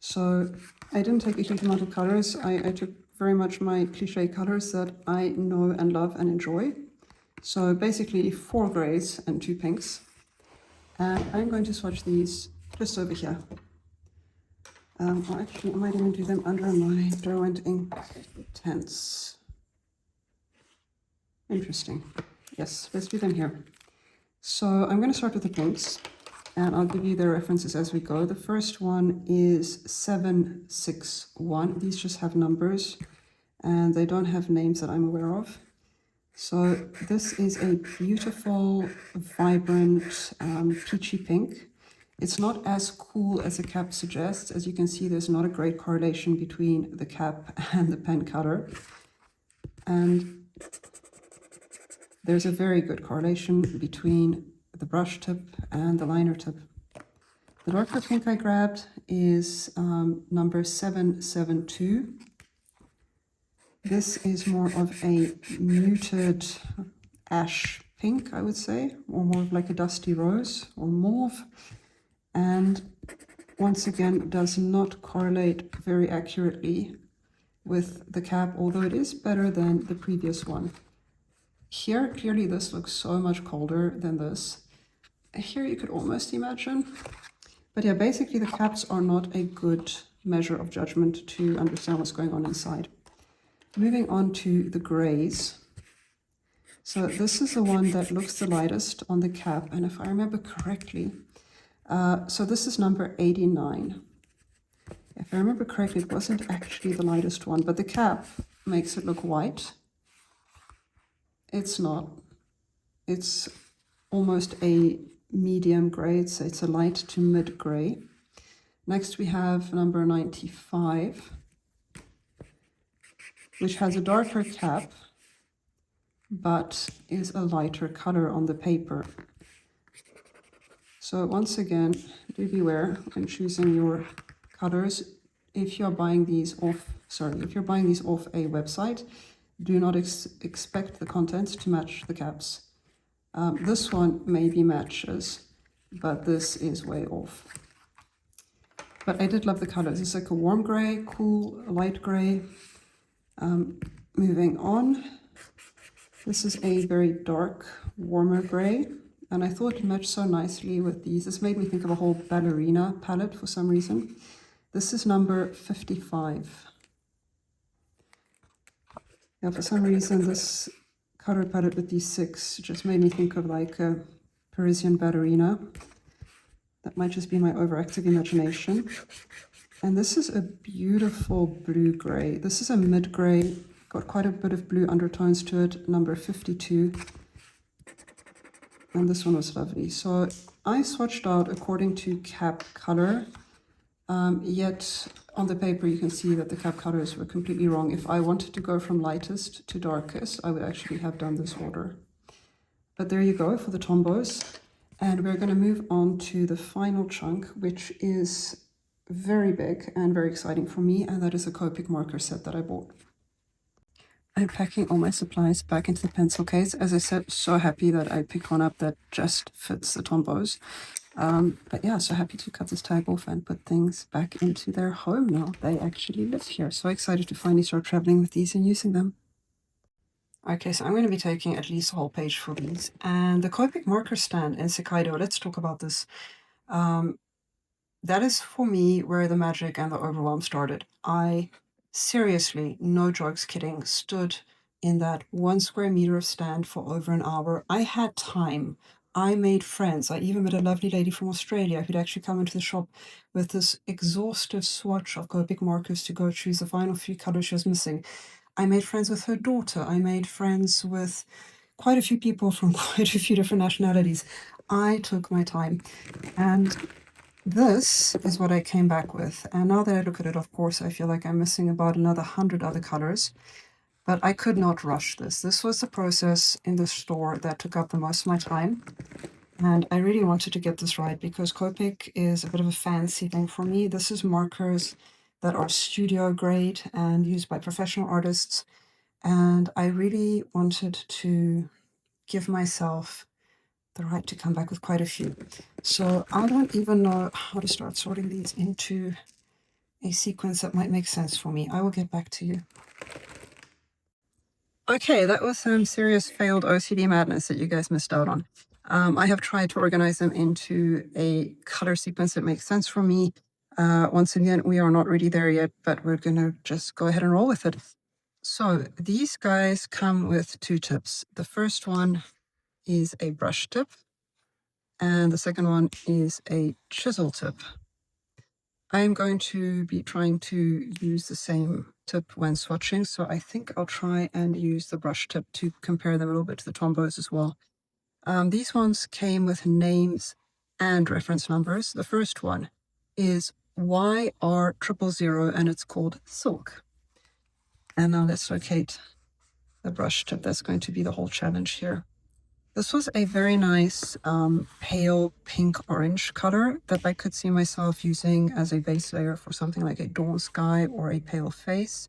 S1: So I didn't take a huge amount of colors. I took very much my cliche colors that I know and love and enjoy. So basically 4 grays and 2 pinks. And I'm going to swatch these just over here. Or actually I might even do them under my Derwent ink tents. Interesting. Yes, let's do them here. So I'm going to start with the pinks, and I'll give you the references as we go. The first one is 761. These just have numbers, and they don't have names that I'm aware of. So this is a beautiful, vibrant, peachy pink. It's not as cool as the cap suggests. As you can see, there's not a great correlation between the cap and the pen color. And there's a very good correlation between the brush tip and the liner tip. The darker pink I grabbed is number 772. This is more of a muted ash pink, I would say, or more of like a dusty rose or mauve. And once again, does not correlate very accurately with the cap, although it is better than the previous one. Here, clearly this looks so much colder than this. Here you could almost imagine. But yeah, basically the caps are not a good measure of judgment to understand what's going on inside. Moving on to the grays. So this is the one that looks the lightest on the cap, and if I remember correctly, so this is number 89. If I remember correctly, it wasn't actually the lightest one, but the cap makes it look white. It's not. It's almost a medium gray. It's a light to mid gray. Next we have number 95, which has a darker cap, but is a lighter color on the paper. So once again, do beware when choosing your colors. If you're buying these off, if you're buying these off a website, do not expect the contents to match the caps. This one maybe matches, but this is way off. But I did love the colors. It's like a warm gray, cool, light gray. Moving on. This is a very dark, warmer gray. And I thought it matched so nicely with these. This made me think of a whole ballerina palette for some reason. This is number 55. Yeah, for some reason, this color palette with these 6 just made me think of like a Parisian ballerina. That might just be my overactive imagination. And this is a beautiful blue gray. This is a mid gray, got quite a bit of blue undertones to it, number 52. And this one was lovely. So I swatched out according to cap color, yet on the paper you can see that the cap colors were completely wrong. If I wanted to go from lightest to darkest, I would actually have done this order. But there you go for the Tombows. And we're going to move on to the final chunk, which is very big and very exciting for me, and that is a Copic marker set that I bought. I'm packing all my supplies back into the pencil case. As I said, so happy that I picked one up that just fits the Tombows. But yeah, so happy to cut this tag off and put things back into their home now. They actually live here. So excited to finally start traveling with these and using them. Okay, so I'm going to be taking at least a whole page for these. And the Copic marker stand in Sikaido, let's talk about this. That is for me where the magic and the overwhelm started. I seriously, no jokes kidding, stood in that 1 square meter of stand for over an hour. I had time. I made friends. I even met a lovely lady from Australia who'd actually come into the shop with this exhaustive swatch of Copic markers to go choose the final few colors she was missing. I made friends with her daughter. I made friends with quite a few people from quite a few different nationalities. I took my time. And this is what I came back with. And now that I look at it, of course, I feel like I'm missing about another 100 other colors. But I could not rush this. This was the process in the store that took up the most of my time. And I really wanted to get this right because Copic is a bit of a fancy thing for me. This is markers that are studio grade and used by professional artists. And I really wanted to give myself the right to come back with quite a few. So I don't even know how to start sorting these into a sequence that might make sense for me. I will get back to you. Okay, that was some serious failed OCD madness that you guys missed out on. I have tried to organize them into a color sequence that makes sense for me. Once again, we are not really there yet, but we're going to just go ahead and roll with it. So these guys come with 2 tips. The first one is a brush tip, and the second one is a chisel tip. I'm going to be trying to use the same tip when swatching, so I think I'll try and use the brush tip to compare them a little bit to the Tombows as well. These ones came with names and reference numbers. The first one is YR000 and it's called Silk. And now let's locate the brush tip. That's going to be the whole challenge here. This was a very nice pale pink orange color that I could see myself using as a base layer for something like a dawn sky or a pale face.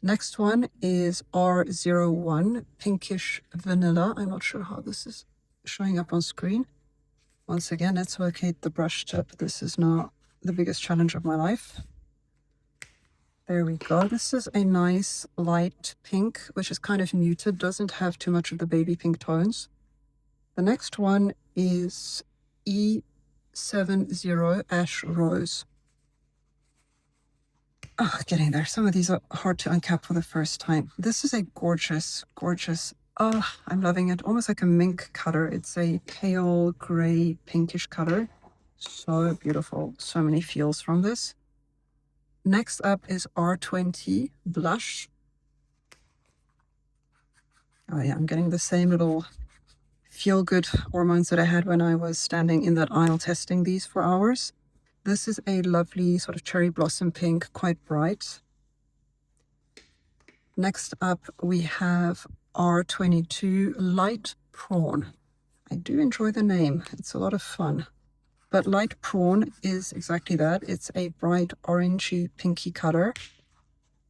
S1: Next one is R01 pinkish vanilla. I'm not sure how this is showing up on screen. Once again, let's locate the brush tip. This is now the biggest challenge of my life. There we go. This is a nice light pink, which is kind of muted, doesn't have too much of the baby pink tones. The next one is E70 Ash Rose. Oh, getting there. Some of these are hard to uncap for the first time. This is a gorgeous, gorgeous, I'm loving it. Almost like a mink color. It's a pale gray pinkish color. So beautiful. So many feels from this. Next up is R20 Blush. Oh yeah, I'm getting the same little feel-good hormones that I had when I was standing in that aisle testing these for hours. This is a lovely sort of cherry blossom pink, quite bright. Next up, we have R22 Light Prawn. I do enjoy the name. It's a lot of fun. But light prawn is exactly that. It's a bright orangey pinky color.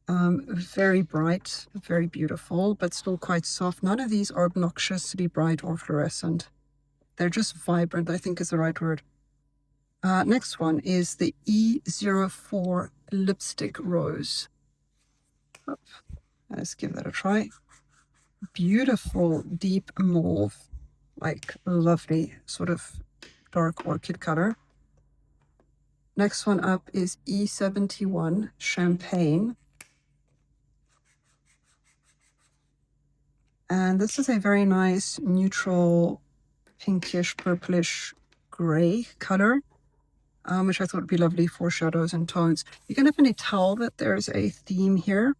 S1: Very bright, very beautiful, but still quite soft. None of these are obnoxiously bright or fluorescent. They're just vibrant, I think is the right word. Next one is the E04 Lipstick Rose. Let's give that a try. Beautiful deep mauve, like lovely sort of dark orchid color. Next one up is E71 Champagne. And this is a very nice neutral pinkish purplish gray color, which I thought would be lovely for shadows and tones. You can definitely tell that there's a theme here.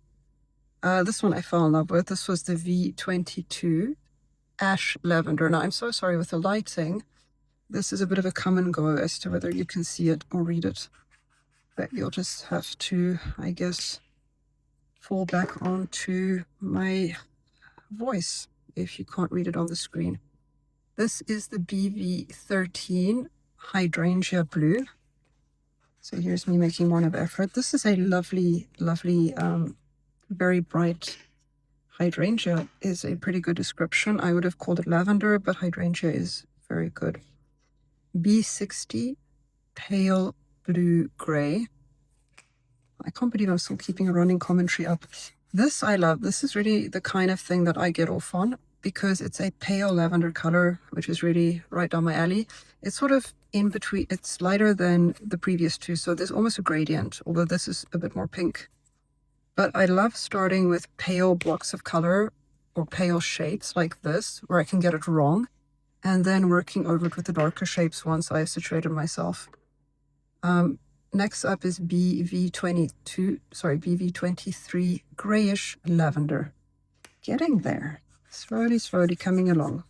S1: This one I fell in love with. This was the V22 Ash Lavender. Now I'm so sorry with the lighting. This is a bit of a come and go as to whether you can see it or read it. But you'll just have to, I guess, fall back onto my voice if you can't read it on the screen. This is the BV13 Hydrangea Blue. So here's me making more of an effort. This is a lovely, lovely, very bright hydrangea is a pretty good description. I would have called it lavender, but hydrangea is very good. B60 Pale Blue Gray. I can't believe I'm still keeping a running commentary up. This I love. This is really the kind of thing that I get off on because it's a pale lavender color, which is really right down my alley. It's sort of in between. It's lighter than the previous two, so there's almost a gradient, although this is a bit more pink. But I love starting with pale blocks of color or pale shapes like this, where I can get it wrong, and then working over it with the darker shapes once I've situated myself. Next up is BV23 Grayish Lavender. Getting there. Slowly, slowly coming along.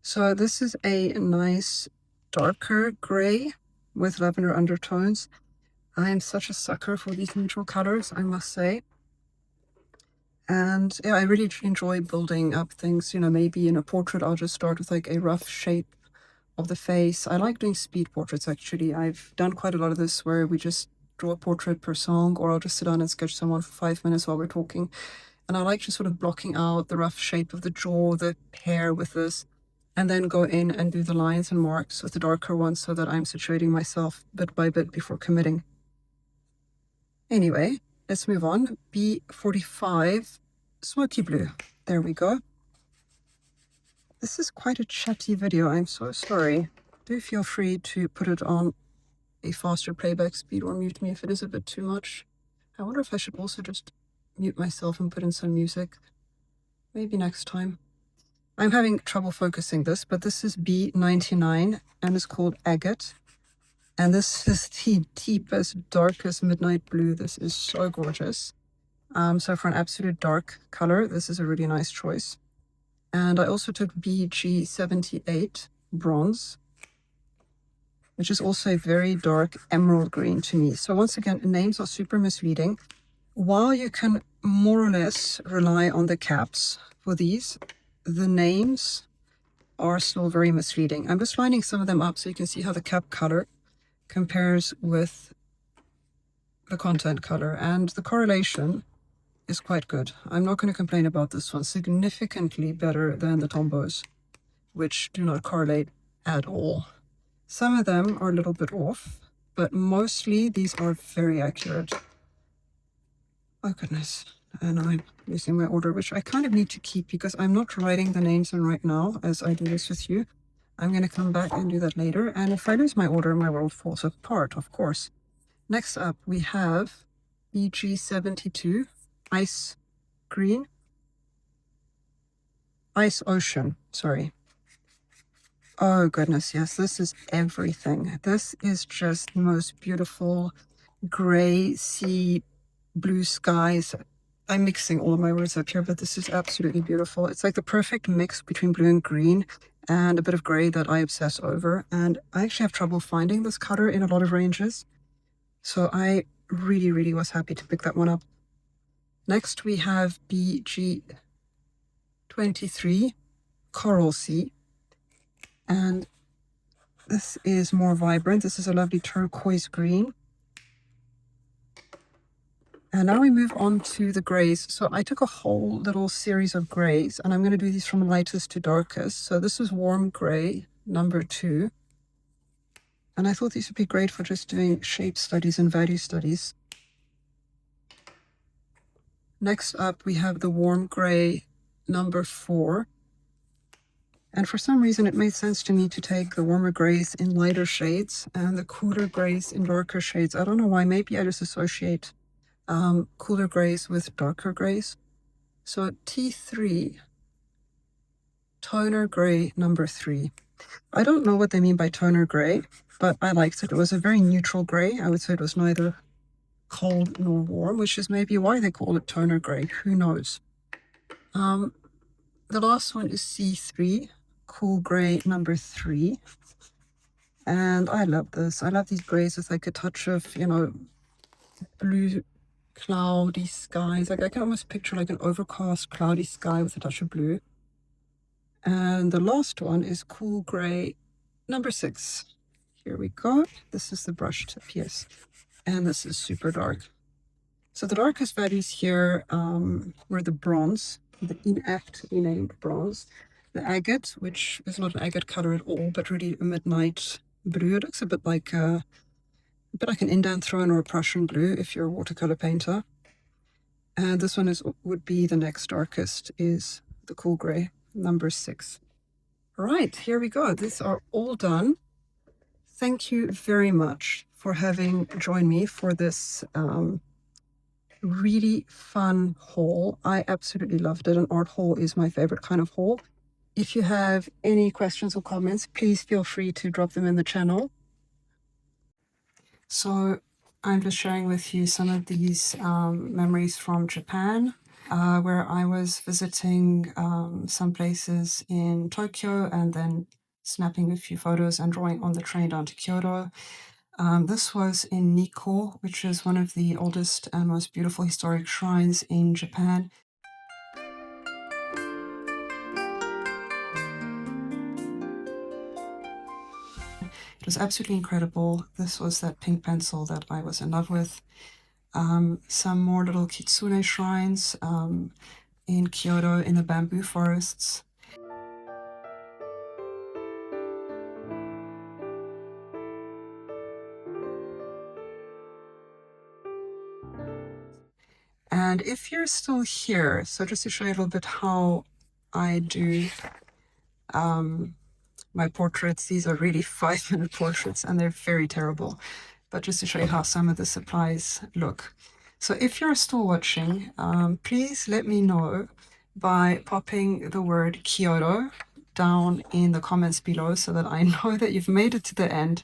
S1: So this is a nice darker gray with lavender undertones. I am such a sucker for these neutral colors, I must say. And yeah, I really enjoy building up things. You know, maybe in a portrait, I'll just start with like a rough shape of the face. I like doing speed portraits, actually. I've done quite a lot of this where we just draw a portrait per song, or I'll just sit down and sketch someone for 5 minutes while we're talking. And I like just sort of blocking out the rough shape of the jaw, the hair with this, and then go in and do the lines and marks with the darker ones so that I'm situating myself bit by bit before committing. Anyway, let's move on. B45 Smoky Blue. There we go. This is quite a chatty video. I'm so sorry. Do feel free to put it on a faster playback speed or mute me if it is a bit too much. I wonder if I should also just mute myself and put in some music. Maybe next time. I'm having trouble focusing this, but this is B99 and it's called Agate. And this is the deepest, darkest midnight blue. This is so gorgeous. So for an absolute dark color, this is a really nice choice. And I also took BG78 Bronze, which is also a very dark emerald green to me. So once again, names are super misleading. While you can more or less rely on the caps for these, the names are still very misleading. I'm just lining some of them up so you can see how the cap color compares with the content color, and the correlation is quite good. I'm not going to complain about this one. Significantly better than the Tombows, which do not correlate at all. Some of them are a little bit off, but mostly these are very accurate. Oh goodness, and I'm losing my order, which I kind of need to keep because I'm not writing the names in right now as I do this with you. I'm going to come back and do that later, and if I lose my order, my world falls apart, of course. Next up, we have BG72 Ice Green. Ice Ocean, sorry. Oh goodness, yes, this is everything. This is just the most beautiful gray sea, blue skies. I'm mixing all of my words up here, but this is absolutely beautiful. It's like the perfect mix between blue and green and a bit of gray that I obsess over. And I actually have trouble finding this color in a lot of ranges. So I really, really was happy to pick that one up. Next, we have BG23 Coral Sea. And this is more vibrant. This is a lovely turquoise green. And now we move on to the grays. So I took a whole little series of grays, and I'm going to do these from lightest to darkest. So this is warm gray, number 2. And I thought these would be great for just doing shape studies and value studies. Next up, we have the warm gray, number 4. And for some reason, it made sense to me to take the warmer grays in lighter shades and the cooler grays in darker shades. I don't know why. Maybe I just associate cooler grays with darker grays. So T3, toner gray number 3. I don't know what they mean by toner gray, but I liked it. It was a very neutral gray. I would say it was neither cold nor warm, which is maybe why they call it toner gray. Who knows? The last one is C3, cool gray number 3. And I love this. I love these grays with like a touch of, you know, blue, cloudy skies. Like I can almost picture like an overcast cloudy sky with a touch of blue. And the last one is cool gray number 6. Here we go. This is the brush tip, yes. And this is super dark. So the darkest values here were the bronze, the inaptly named bronze, the agate, which is not an agate color at all, but really a midnight blue. It looks a bit like an indent throne or a Prussian blue if you're a watercolor painter. And this one would be the next darkest, is the cool gray, number 6. All right, here we go. These are all done. Thank you very much for having joined me for this really fun haul. I absolutely loved it. An art haul is my favorite kind of haul. If you have any questions or comments, please feel free to drop them in the channel. So I'm just sharing with you some of these memories from Japan, where I was visiting some places in Tokyo and then snapping a few photos and drawing on the train down to Kyoto. This was in Nikko, which is one of the oldest and most beautiful historic shrines in Japan. It was absolutely incredible. This was that pink pencil that I was in love with. Some more little kitsune shrines in Kyoto in the bamboo forests. And if you're still here, so just to show you a little bit how I do my portraits, these are really 5-minute portraits and they're very terrible. But just to show you how some of the supplies look. So if you're still watching, please let me know by popping the word Kyoto down in the comments below so that I know that you've made it to the end.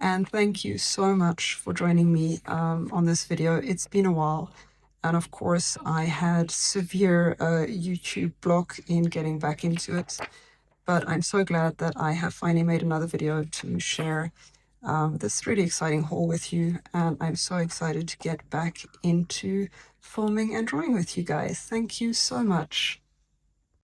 S1: And thank you so much for joining me on this video. It's been a while. And of course, I had severe YouTube block in getting back into it. But I'm so glad that I have finally made another video to share this really exciting haul with you. And I'm so excited to get back into filming and drawing with you guys. Thank you so much.